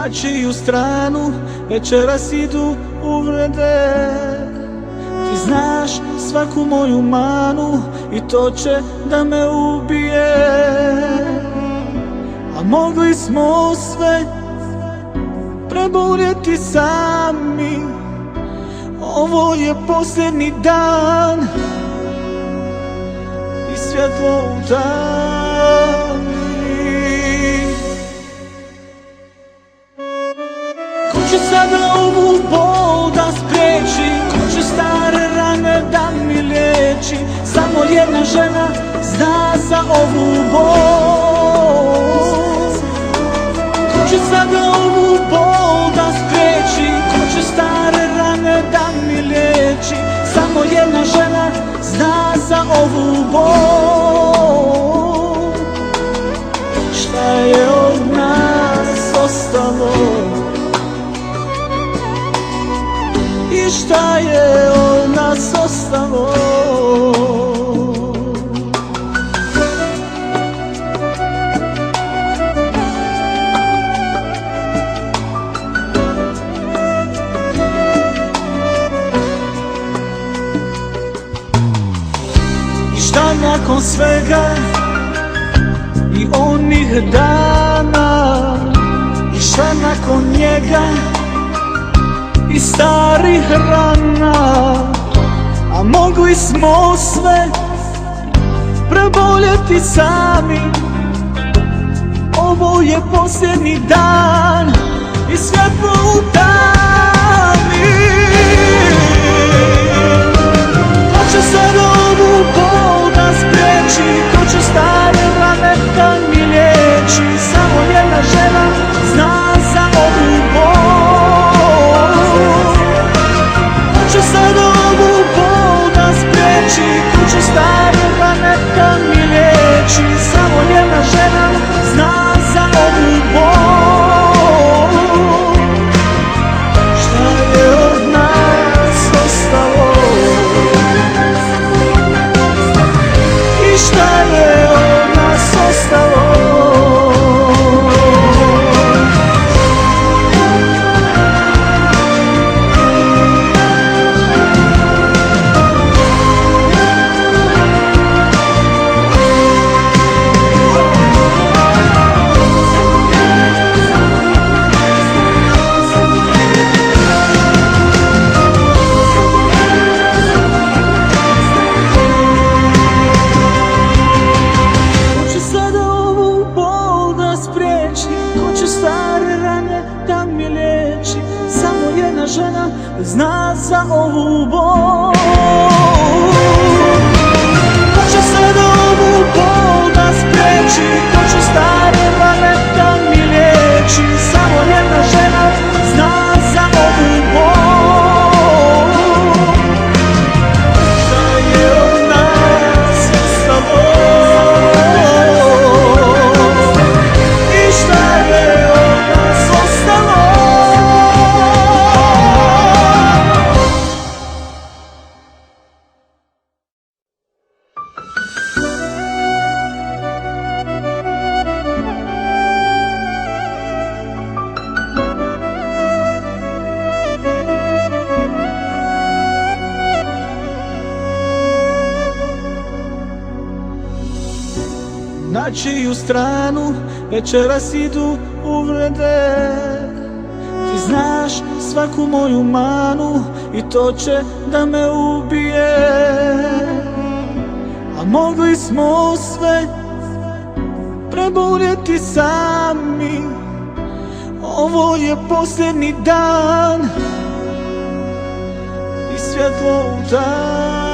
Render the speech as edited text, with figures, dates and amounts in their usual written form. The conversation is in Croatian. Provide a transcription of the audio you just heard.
na čiju stranu večeras idu uvrede. Ti znaš svaku moju manu i to će da me ubije. A mogli smo sve preboljeti sami. Ovo je posljednji dan i svjetlo u tami. Ko će sada ovu bol da spriječi? Ko će stare rane da mi liječi? Samo jedna žena zna za ovu bol. Ko će sada ovu bol da spriječi? Ko će stare rane da mi liječi? Samo jedna žena zna za ovu bol. Šta je od nas ostalo? I šta je od nas ostalo? I šta nakon svega i onih dana? I šta nakon njega i starih rana? A mogli smo sve preboljeti sami. Ovo je posljednji dan i svjetlo u tami. Ko će sad ovu bol da spriječi? Ko će stare rane da mi liječi? Samo jedna žena zna za ovu bol. Ko će sad ovu bol da spriječi? Ko će stare rane da mi liječi? Samo jedna žena zna za ovu bol. Šta je od nas ostalo? I šta je od nas ostalo? Žena zna za ovu bol. Ko će sad ovu bol da spriječi? Ko će stare rane da mi liječi? Samo jedna žena zna za ovu bol. Šta je od nas ostalo? I šta je od nas ostalo? Na čiju stranu večeras idu uvrede. Ti znaš svaku moju manu i to će da me ubije. A mogli smo sve preboljeti sami. Ovo je posljednji dan i svjetlo u tami.